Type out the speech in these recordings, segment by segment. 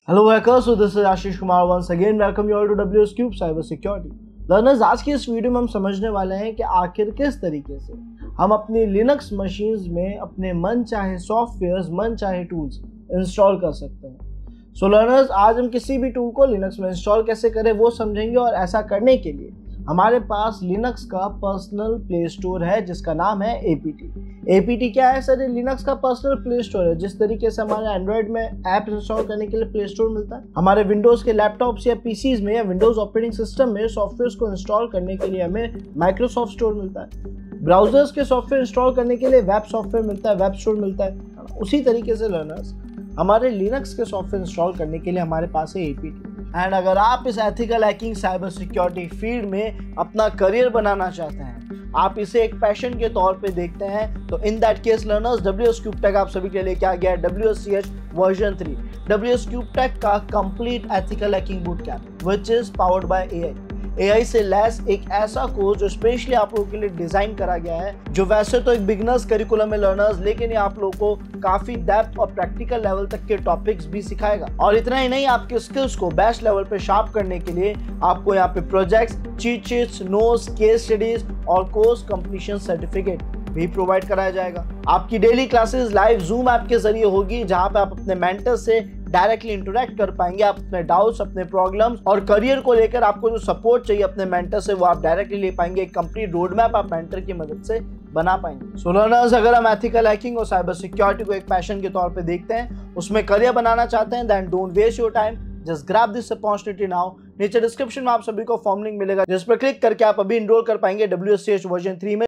Hello hackers, so this is Ashish Kumar once again. Welcome you all to WS Cube Cyber Security. Learners, आज की इस video में हम समझने वाले हैं कि आखिर किस तरीके से हम अपनी लिनक्स मशीन्स में अपने मन चाहे सॉफ्टवेयर्स, मन चाहे टूल्स इंस्टॉल कर सकते हैं। सो लर्नर्स, आज हम किसी भी टूल को लिनक्स में इंस्टॉल कैसे करें वो समझेंगे, और ऐसा करने के लिए हमारे पास लिनक्स का पर्सनल प्ले स्टोर है जिसका नाम है APT। APT क्या है सर? लिनक्स का पर्सनल प्ले स्टोर है। जिस तरीके से हमारे एंड्रॉइड में ऐप इंस्टॉल करने के लिए प्ले स्टोर मिलता है, हमारे विंडोज के लैपटॉप्स या पीसीज में या विंडोज ऑपरेटिंग सिस्टम में सॉफ्टवेयर को इंस्टॉल करने के लिए हमें माइक्रोसॉफ्ट स्टोर मिलता है। ब्राउजर्स के सॉफ्टवेयर इंस्टॉल करने के लिए वेब सॉफ्टवेयर मिलता है, वेब स्टोर मिलता है। उसी तरीके से लर्नर्स, हमारे लिनक्स के सॉफ्टवेयर इंस्टॉल करने के लिए हमारे पास है APT। एंड अगर आप इस ethical hacking cyber security field में अपना करियर बनाना चाहते हैं, आप इसे एक पैशन के तौर पे देखते हैं, तो in that case learners, WS Cube Tech आप सभी के लिए क्या गया है WSCH version 3, WS Cube Tech का complete ethical hacking boot camp which is powered by AI से लैस एक ऐसा कोर्स जो स्पेशली आप लोगों के लिए डिजाइन करा गया है, जो वैसे तो एक बिगनर्स करिकुलम है लर्नर्स, लेकिन ये आप लोगों को काफी डेप्थ और प्रैक्टिकल लेवल तक के टॉपिक्स भी सिखाएगा। और इतना ही नहीं, आपके स्किल्स को बेस्ट लेवल पे शार्प करने के लिए आपको यहाँ पे projects, cheat sheets, notes, case studies और कोर्स कंप्लीशन सर्टिफिकेट भी प्रोवाइड कराया जाएगा। आपकी daily classes live zoom app के जरिए होगी, जहां पे आप अपने मेंटर से डायरेक्टली इंटरेक्ट कर पाएंगे। आप अपने डाउट्स, अपने प्रॉब्लम्स और करियर को लेकर आपको जो सपोर्ट चाहिए अपने मेंटर से, वो आप डायरेक्टली ले पाएंगे। एक कंप्लीट रोड मैप आप मेंटर की मदद से बना पाएंगे। सो लर्नर्स, अगर हम एथिकल हैकिंग और साइबर सिक्योरिटी को एक पैशन के तौर पे देखते हैं, उसमें करियर बनाना चाहते हैं, then don't waste your time, just grab this opportunity now. नीचे डिस्क्रिप्शन में आप सभी को फॉर्म लिंक मिलेगा, जिस पर क्लिक करके आप अभी इनरोल कर पाएंगे WSCH वर्जन 3 में।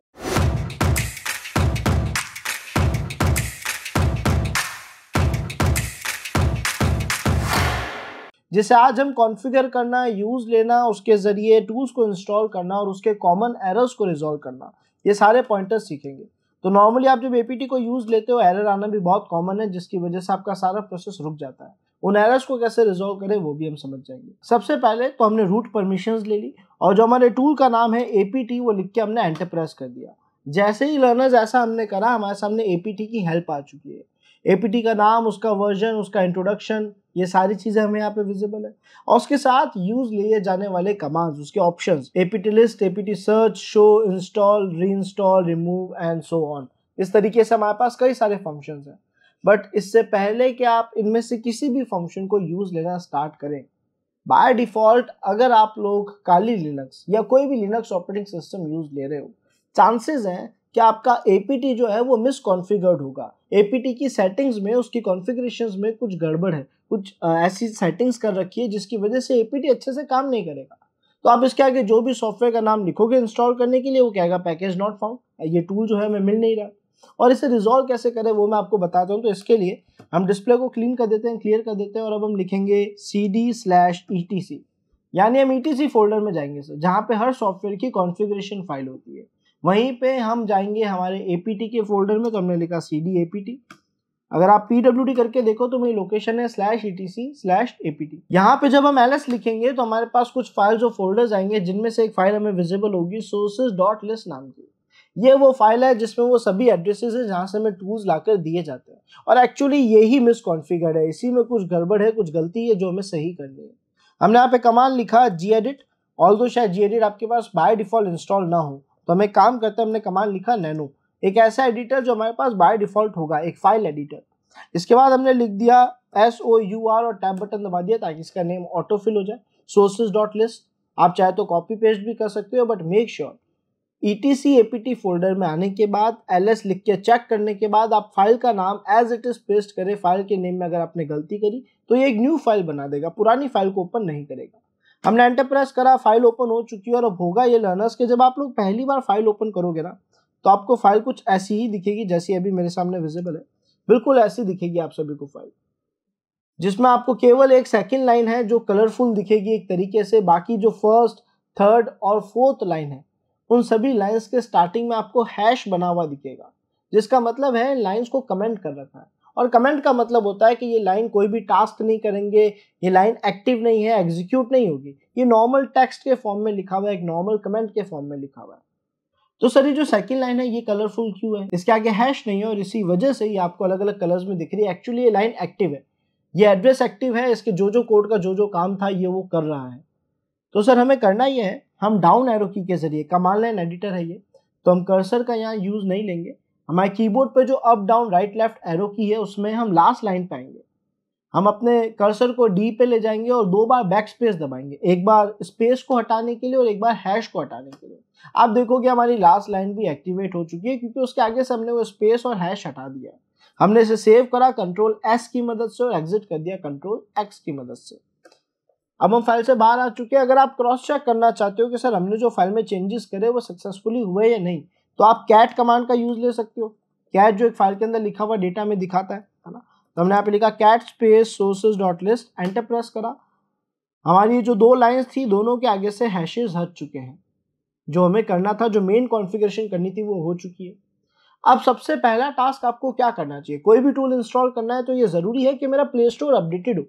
जिसे आज हम कॉन्फ़िगर करना, यूज लेना, उसके जरिए टूल्स को इंस्टॉल करना और उसके कॉमन एरर्स को रिजॉल्व करना, ये सारे पॉइंटर्स सीखेंगे। तो नॉर्मली आप जब APT को यूज लेते हो, एरर आना भी बहुत कॉमन है, जिसकी वजह से आपका सारा प्रोसेस रुक जाता है। उन एरर्स को कैसे रिजॉल्व करें वो भी हम समझ जाएंगे। सबसे पहले तो हमने रूट परमिशंस ले ली, और जो हमारे टूल का नाम है APT वो लिख के हमने एंटर प्रेस कर दिया। जैसे ही लर्नर्स ऐसा हमने करा, हमारे सामने APT की हेल्प आ चुकी है। APT का नाम, उसका वर्जन, उसका इंट्रोडक्शन, ये सारी चीजें हमें यहाँ पे विजिबल है, और उसके साथ यूज लिए जाने वाले कमांड्स, उसके options, APT list, APT search, show, install, reinstall, remove and so on. इस तरीके से हमारे पास कई सारे फंक्शंस हैं। बट इससे पहले कि आप इनमें से किसी भी फंक्शन को यूज लेना स्टार्ट करें, बाय डिफॉल्ट अगर आप लोग काली लिनक्स या कोई भी लिनक्स ऑपरेटिंग सिस्टम यूज ले रहे हो, चांसेस हैं कि आपका APT जो है वो मिसकॉन्फ़िगर्ड होगा। APT की सेटिंग्स में, उसकी कॉन्फ़िगरेशंस में कुछ गड़बड़ है, कुछ ऐसी सेटिंग्स कर रखी है जिसकी वजह से APT अच्छे से काम नहीं करेगा। तो आप इसके आगे जो भी सॉफ्टवेयर का नाम लिखोगे इंस्टॉल करने के लिए, वो कहेगा पैकेज नॉट फाउंड, ये टूल जो है हमें मिल नहीं रहा। और इसे रिजॉल्व कैसे करें वो मैं आपको बताता हूँ। तो इसके लिए हम डिस्प्ले को क्लीन कर देते हैं, क्लियर कर देते हैं, और अब हम लिखेंगे cd/etc, यानी हम ETC फोल्डर में जाएंगे सर, जहाँ पे हर सॉफ्टवेयर की कॉन्फ़िगरेशन फाइल होती है। वहीं पे हम जाएंगे हमारे APT के फोल्डर में, तो हमने लिखा cd APT। अगर आप PWD करके देखो तो मेरी लोकेशन है /etc/APT। यहाँ पे जब हम ls लिखेंगे तो हमारे पास कुछ फाइल्स और फोल्डर्स आएंगे, जिनमें से एक फाइल हमें विजिबल होगी sources.list नाम की। ये वो फाइल है जिसमें वो सभी एड्रेसेस है जहाँ से हमें टूल्स लाकर दिए जाते हैं, और एक्चुअली यही मिसकॉन्फ़िगर्ड है, इसी में कुछ गड़बड़ है, कुछ गलती है जो हमें सही करनी है। हमने यहाँ पे कमांड लिखा gedit, ऑल्दो शायद gedit आपके पास बाय डिफॉल्ट इंस्टॉल ना हो, तो हमें काम करते हैं, हमने कमांड लिखा nano, एक ऐसा एडिटर जो हमारे पास बाय डिफॉल्ट होगा, एक फाइल एडिटर। इसके बाद हमने लिख दिया SOUR और टैब बटन दबा दिया ताकि इसका नेम ऑटो फिल हो जाए, sources.list। आप चाहे तो कॉपी पेस्ट भी कर सकते हो, but make sure ETC APT folder में आने के बाद ls लिख के चेक करने के बाद आप फाइल का नाम एज इट इज पेस्ट करें। फाइल के नेम में अगर आपने गलती करी तो ये एक न्यू फाइल बना देगा, पुरानी फाइल को ओपन नहीं करेगा। हमने एंटर प्रेस करा, फाइल ओपन हो चुकी है। और अब होगा ये लर्नर्स के जब आप लोग पहली बार फाइल ओपन करोगे ना, तो आपको फाइल कुछ ऐसी ही दिखेगी जैसी अभी मेरे सामने विजिबल है, बिल्कुल ऐसी दिखेगी आप सभी को फाइल, जिसमें आपको केवल एक सेकंड लाइन है जो कलरफुल दिखेगी एक तरीके से। बाकी जो फर्स्ट, थर्ड और फोर्थ लाइन है, उन सभी लाइंस के स्टार्टिंग में आपको हैश बना हुआ दिखेगा, जिसका मतलब है लाइंस को कमेंट कर रखा है। और कमेंट का मतलब होता है कि ये लाइन कोई भी टास्क नहीं करेंगे, ये लाइन एक्टिव नहीं है, एग्जीक्यूट नहीं होगी, ये नॉर्मल टेक्स्ट के फॉर्म में लिखा हुआ है, एक नॉर्मल कमेंट के फॉर्म में लिखा हुआ है। तो सर ये जो सेकंड लाइन है ये कलरफुल क्यों है? इसके आगे हैश नहीं है और इसी वजह से ये आपको अलग अलग कलर्स में दिख रही है। एक्चुअली ये लाइन एक्टिव है, ये एड्रेस एक्टिव है, इसके जो कोड का जो काम था ये वो कर रहा है। तो सर हमें करना ये है, हम डाउन एरो की के जरिए, कमांड लाइन एडिटर है ये, तो हम कर्सर का यहाँ यूज नहीं लेंगे, हमारे कीबोर्ड पे जो up down right left arrow की है उसमें हम लास्ट लाइन पे आएंगे, हम अपने कर्सर को डी पे ले जाएंगे और 2 बार बैक स्पेस दबाएंगे, एक बार स्पेस को हटाने के लिए और एक बार हैश को हटाने के लिए। आप देखोगे हमारी लास्ट लाइन भी एक्टिवेट हो चुकी है क्योंकि उसके आगे से हमने वो स्पेस और हैश हटा दिया है। हमने इसे सेव करा कंट्रोल एस की मदद से और एग्जिट कर दिया कंट्रोल एक्स की मदद से। अब हम फाइल से बाहर आ चुके हैं। अगर आप क्रॉस चेक करना चाहते हो कि सर हमने जो फाइल में चेंजेस करे वो सक्सेसफुली हुए या नहीं, तो आप कैट कमांड का यूज ले सकते हो। कैट जो एक फाइल के अंदर लिखा हुआ डेटा में दिखाता है ना, तो हमने यहाँ पे लिखा cat space sources dot list, enter press करा। हमारी जो 2 लाइंस थी दोनों के आगे से हैशेस हट चुके हैं, जो हमें करना था, जो मेन कॉन्फ़िगरेशन करनी थी वो हो चुकी है। अब सबसे पहला टास्क आपको क्या करना चाहिए, कोई भी टूल इंस्टॉल करना है तो ये जरूरी है कि मेरा प्ले स्टोर अपडेटेड हो।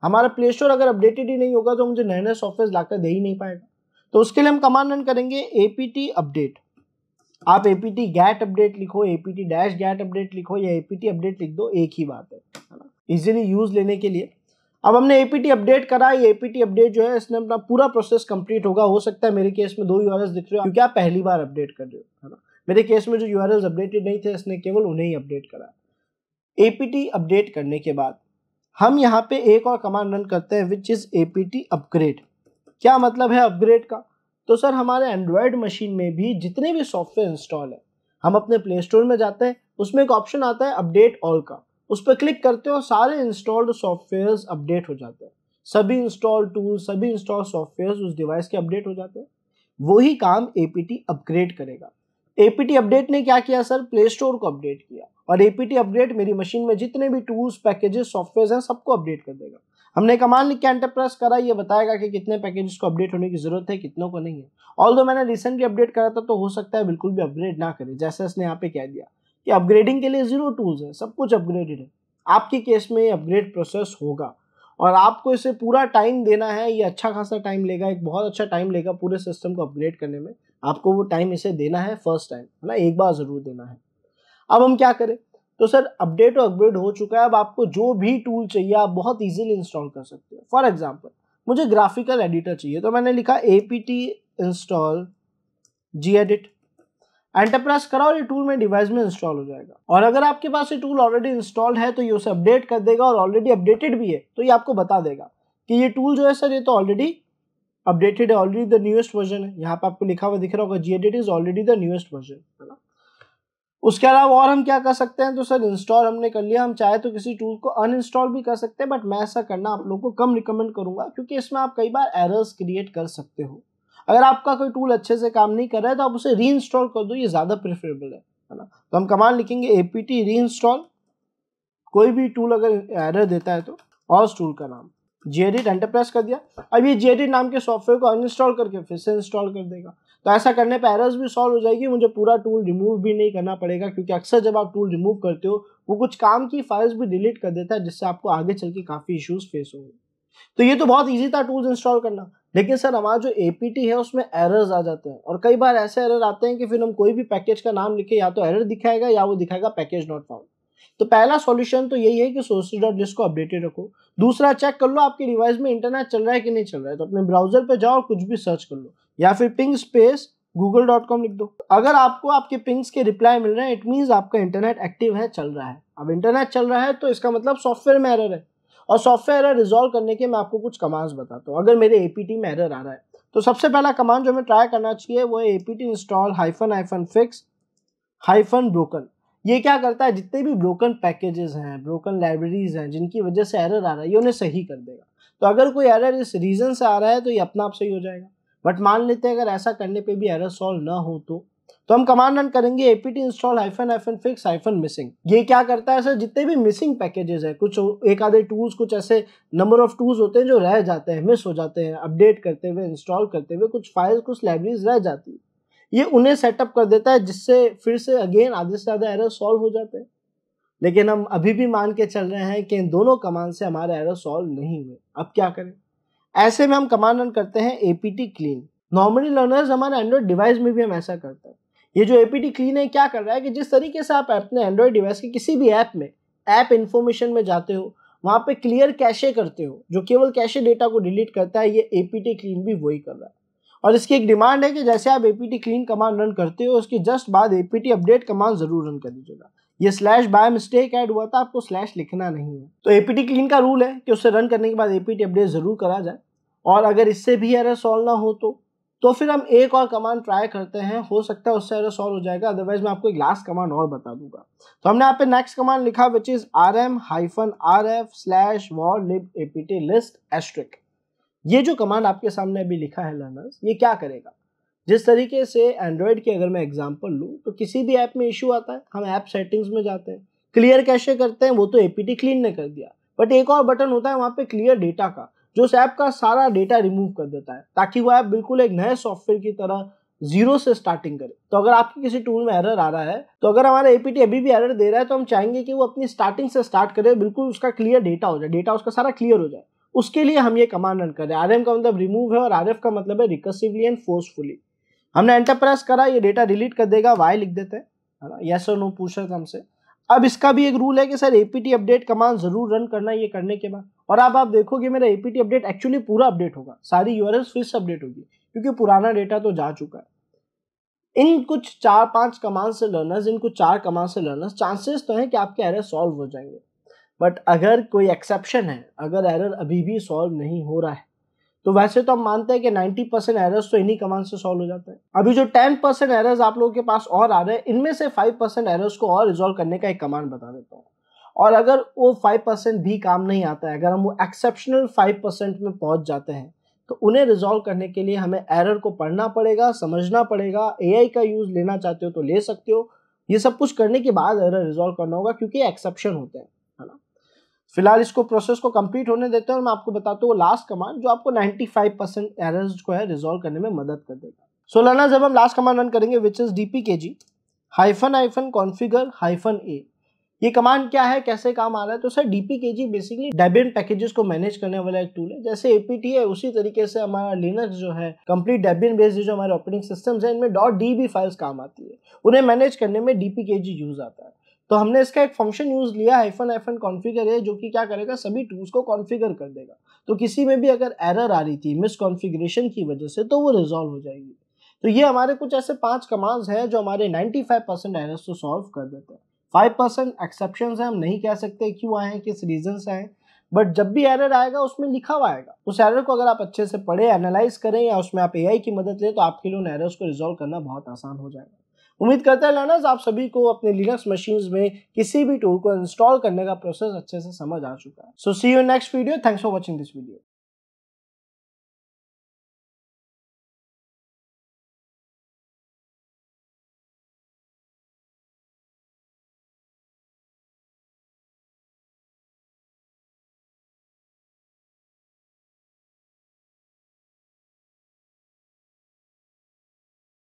हमारा प्ले स्टोर अगर अपडेटेड ही नहीं होगा तो मुझे नए नए सॉफ्टवेयर लाकर दे ही नहीं पाएगा। तो उसके लिए हम कमांड रन करेंगे apt अपडेट। आप apt get अपडेट लिखो, apt डैश get अपडेट लिखो या apt अपडेट लिख दो, एक ही बात है ना, इजीली यूज लेने के लिए। अब हमने apt अपडेट करा, ये apt अपडेट जो है इसने अपना पूरा प्रोसेस कंप्लीट होगा। हो सकता है मेरे केस में 2 यूआरएल्स दिख रहे हो क्योंकि आप पहली बार अपडेट कर रहे हो, है ना। मेरे केस में जो यूआरएल्स अपडेटेड नहीं थे इसने केवल उन्हें ही अपडेट करा। apt अपडेट करने के बाद हम यहाँ पे एक और कमांड रन करते हैं विच इज apt अपग्रेड। क्या मतलब है अपग्रेड का, तो सर हमारे एंड्रॉयड मशीन में भी जितने भी सॉफ्टवेयर इंस्टॉल है, हम अपने प्ले स्टोर में जाते हैं, उसमें एक ऑप्शन आता है अपडेट ऑल का, उस पर क्लिक करते हो सारे इंस्टॉल्ड सॉफ्टवेयर अपडेट हो जाते हैं। सभी इंस्टॉल टूल, सभी इंस्टॉल सॉफ्टवेयर उस डिवाइस के अपडेट हो जाते हैं। वही काम apt अपग्रेड करेगा। apt अपडेट ने क्या किया सर, प्ले स्टोर को अपडेट किया, और apt अपडेट मेरी मशीन में जितने भी टूल्स, पैकेजेस, सॉफ्टवेयर हैं सबको अपडेट कर देगा। हमने कमांड लिख के एंटर प्रेस करा, ये बताएगा कि कितने पैकेजेस को अपडेट होने की जरूरत है, कितनों को नहीं है। ऑल्दो मैंने रिसेंटली अपडेट करा था तो हो सकता है बिल्कुल भी अपग्रेड ना करे, जैसे इसने यहाँ पे कह दिया कि अपग्रेडिंग के लिए 0 टूल्स है, सब कुछ अपग्रेडेड है। आपके केस में ये अपग्रेड प्रोसेस होगा और आपको इसे पूरा टाइम देना है। ये अच्छा खासा टाइम लेगा, एक बहुत अच्छा टाइम लेगा पूरे सिस्टम को अपग्रेड करने में। आपको वो टाइम इसे देना है फर्स्ट टाइम, है ना, एक बार जरूर देना है। अब हम क्या करें, तो सर अपडेट और अपग्रेड हो चुका है। अब आपको जो भी टूल चाहिए आप बहुत इजीली इंस्टॉल कर सकते हो। फॉर एग्जांपल मुझे ग्राफिकल एडिटर चाहिए, तो मैंने लिखा apt install gedit, enter press करा और ये टूल में डिवाइस में इंस्टॉल हो जाएगा। और अगर आपके पास ये टूल ऑलरेडी इंस्टॉल्ड है तो ये उसे अपडेट कर देगा, और ऑलरेडी अपडेटेड भी है तो ये आपको बता देगा कि ये टूल जो है सर ये तो ऑलरेडी अपडेटेड है, ऑलरेडी द न्यूएस्ट वर्जन है। यहाँ पे आपको लिखा हुआ दिख रहा होगा gedit is already the newest version, है ना। उसके अलावा और हम क्या कर सकते हैं, तो सर इंस्टॉल हमने कर लिया, हम चाहे तो किसी टूल को अनइंस्टॉल भी कर सकते हैं, बट मैं ऐसा करना आप लोगों को कम रिकमेंड करूंगा क्योंकि इसमें आप कई बार एरर्स क्रिएट कर सकते हो। अगर आपका कोई टूल अच्छे से काम नहीं कर रहा है तो आप उसे रीइंस्टॉल कर दो, ये ज्यादा प्रेफरेबल है ना। तो हम कमांड लिखेंगे apt रीइंस्टॉल, कोई भी टूल अगर एरर देता है तो, और उस टूल का नाम gedit, एंटर प्रेस कर दिया। अब ये gedit नाम के सॉफ्टवेयर को अनइंस्टॉल करके फिर से इंस्टॉल कर देगा। तो ऐसा करने पे एरर्स भी सॉल्व हो जाएगी, मुझे पूरा टूल रिमूव भी नहीं करना पड़ेगा, क्योंकि अक्सर जब आप टूल रिमूव करते हो वो कुछ काम की फाइल्स भी डिलीट कर देता है, जिससे आपको आगे चल के काफी इश्यूज फेस होंगे। तो ये तो बहुत ईजी था टूल्स इंस्टॉल करना, लेकिन सर हमारा जो apt है उसमें एरर्स आ जाते हैं, और कई बार ऐसे एरर आते हैं कि फिर हम कोई भी पैकेज का नाम लिखे या तो एरर दिखाएगा या वो दिखाएगा पैकेज नॉट फाउंड। तो पहला सॉल्यूशन तो यही है कि sources.list को अपडेटेड रखो। दूसरा, चेक कर लो आपके डिवाइस में इंटरनेट चल रहा है कि नहीं चल रहा है, तो अपने ब्राउजर पे जाओ और कुछ भी सर्च कर लो, या फिर पिंग स्पेस google.com लिख दो। अगर आपको आपके पिंग्स के रिप्लाई मिल रहे हैं, इट मींस आपका इंटरनेट एक्टिव है, चल रहा है। अब इंटरनेट चल रहा है तो इसका मतलब सॉफ्टवेयर में एरर है, और सॉफ्टवेयर एरर रिजॉल्व करने के मैं आपको कुछ कमांड्स बताता हूँ। अगर मेरे apt में एरर आ रहा है तो सबसे पहला कमांड जो हमें ट्राई करना चाहिए वो है apt इंस्टॉल -fix -broken। ये क्या करता है, जितने भी ब्रोकन पैकेजेस हैं, ब्रोकन लाइब्रेरीज हैं जिनकी वजह से एरर आ रहा है, ये उन्हें सही कर देगा। तो अगर कोई एरर इस रीजन से आ रहा है तो ये अपना आप सही हो जाएगा। बट मान लेते हैं अगर ऐसा करने पे भी एरर सॉल्व ना हो तो हम कमांड रन करेंगे apt इंस्टॉल -fix -missing। ये क्या करता है सर, जितने भी मिसिंग पैकेजेस है, कुछ एक आधे टूल्स, कुछ ऐसे नंबर ऑफ टूल्स होते हैं जो रह जाते हैं, मिस हो जाते हैं, अपडेट करते हुए, इंस्टॉल करते हुए कुछ फाइल्स, कुछ लाइब्रेरीज रह जाती है, ये उन्हें सेटअप कर देता है, जिससे फिर से अगेन आधे से ज्यादा एरर सॉल्व हो जाते हैं। लेकिन हम अभी भी मान के चल रहे हैं कि इन दोनों कमांड से हमारे एरर सॉल्व नहीं हुए। अब क्या करें, ऐसे में हम कमांड रन करते हैं apt clean। नॉर्मली लर्नर्स हमारे एंड्रॉइड डिवाइस में भी हम ऐसा करते हैं। ये जो apt clean है क्या कर रहा है कि जिस तरीके से आप अपने एंड्रॉइड डिवाइस के किसी भी ऐप में ऐप इन्फॉर्मेशन में जाते हो, वहां पे क्लियर कैशे करते हो, जो केवल कैशे डेटा को डिलीट करता है, ये एपीटी क्लीन भी वही कर रहा है। और इसकी एक डिमांड है कि जैसे आप एपीटी क्लीन कमांड रन करते हो उसके जस्ट बाद एपीटी अपडेट कमांड जरूर रन कर दीजिएगा। ये स्लैश बाय मिस्टेक ऐड हुआ था, आपको स्लैश लिखना नहीं है। तो एपीटी क्लीन का रूल है कि उसे रन करने के बाद एपीटी अपडेट जरूर करा जाए। और अगर इससे भी एरर सॉल्व ना हो तो फिर हम एक और कमांड ट्राई करते हैं, हो सकता है उससे एरर सॉल्व हो जाएगा, अदरवाइज मैं आपको एक लास्ट कमांड और बता दूंगा। तो हमने यहाँ पे नेक्स्ट कमांड लिखा विच इज rm-rf/war-lib-apt-list*। ये जो कमांड आपके सामने अभी लिखा है लर्नर्स, ये क्या करेगा, जिस तरीके से एंड्रॉइड की अगर मैं एग्जांपल लूँ तो किसी भी ऐप में इशू आता है, हम ऐप सेटिंग्स में जाते हैं, क्लियर कैशे करते हैं, वो तो एपीटी क्लीन ने कर दिया, बट एक और बटन होता है वहां पे क्लियर डेटा का, जो उस ऐप का सारा डेटा रिमूव कर देता है ताकि वो ऐप बिल्कुल एक नए सॉफ्टवेयर की तरह जीरो से स्टार्टिंग करे। तो अगर आपके किसी टूल में एरर आ रहा है, तो अगर हमारा एपीटी अभी भी एरर दे रहा है, तो हम चाहेंगे कि वो अपनी स्टार्टिंग से स्टार्ट करे, बिल्कुल उसका क्लियर डेटा हो जाए, डेटा उसका सारा क्लियर हो जाए। उसके लिए हम ये कमांड रन कर रहे हैं। आरएम का मतलब रिमूव है और आरएफ का मतलब है रिकर्सिवली एंड फोर्सफुली। हमने एंटर प्रेस करा, ये डेटा डिलीट कर देगा, वाई लिख देते हैं, है ना, यस और नो पूछ रहे थे हमसे। अब इसका भी एक रूल है कि सर एपीटी अपडेट कमांड जरूर रन करना है ये करने के बाद। और अब आप देखोगे मेरा एपीटी अपडेट एक्चुअली पूरा अपडेट होगा, सारी यूआरएल्स फिर से अपडेट होगी, क्योंकि पुराना डेटा तो जा चुका है। इन कुछ 4-5 कमांड से लर्नर्स, इन कुछ 4 कमांड से लर्नर्स, चांसेस तो है कि आपके एरर सॉल्व हो जाएंगे। बट अगर कोई एक्सेप्शन है, अगर एरर अभी भी सॉल्व नहीं हो रहा है, तो वैसे तो हम मानते हैं कि 90% एरर्स तो इन्हीं कमांड से सॉल्व हो जाते हैं। अभी जो 10% एरर्स आप लोगों के पास और आ रहे हैं, इनमें से 5% एरर्स को और रिजॉल्व करने का एक कमांड बता देता हूँ। और अगर वो 5% भी काम नहीं आता है, अगर हम वो एक्सेप्शनल 5% में पहुंच जाते हैं, तो उन्हें रिजॉल्व करने के लिए हमें एरर को पढ़ना पड़ेगा, समझना पड़ेगा। एआई का यूज लेना चाहते हो तो ले सकते हो, ये सब कुछ करने के बाद एरर रिजॉल्व करना होगा, क्योंकि एक्सेप्शन होते हैं, है ना। फिलहाल इसको प्रोसेस को कंप्लीट होने देते हैं और मैं आपको बताता हूँ लास्ट कमांड जो आपको 95% एरर्स को है रिजॉल्व करने में मदद कर देगा। सो लर्नर्स, जब हम लास्ट कमांड रन करेंगे विच इज dpkg-configure-a। ये कमांड क्या है, कैसे काम आ रहा है, तो sir dpkg basically Debian packages को मैनेज करने वाला एक टूल है। जैसे एपीटी है उसी तरीके से हमारा लिनक्स जो है, कंप्लीट डेबियन बेस्ड जो हमारे ऑपरेटिंग सिस्टम्स है, इनमें .db फाइल्स काम आती है, उन्हें मैनेज करने में dpkg यूज आता है। तो हमने इसका एक फंक्शन यूज लिया -configure, जो कि क्या करेगा, सभी टूल्स को कॉन्फ़िगर कर देगा। तो किसी में भी अगर एरर आ रही थी मिसकॉन्फ़िगरेशन की वजह से, तो वो रिजॉल्व हो जाएगी। तो ये हमारे कुछ ऐसे 5 कमांड्स हैं जो हमारे 95% एरर्स को सॉल्व कर देते हैं। 5% एक्सेप्शंस हैं, हम नहीं कह सकते क्यों आए हैं, किस रीजन से आए, बट जब भी एरर आएगा उसमें लिखा हुआ आएगा। उस एरर को अगर आप अच्छे से पढ़े, एनालाइज करें, या उसमें आप एआई की मदद लें, तो आपके लिए उन एरर्स को रिजॉल्व करना बहुत आसान हो जाएगा। उम्मीद करता है लर्नर्स आप सभी को अपने लिनक्स मशीन्स में किसी भी टूल को इंस्टॉल करने का प्रोसेस अच्छे से समझ आ चुका है। So see you in next video. Thanks for watching this video.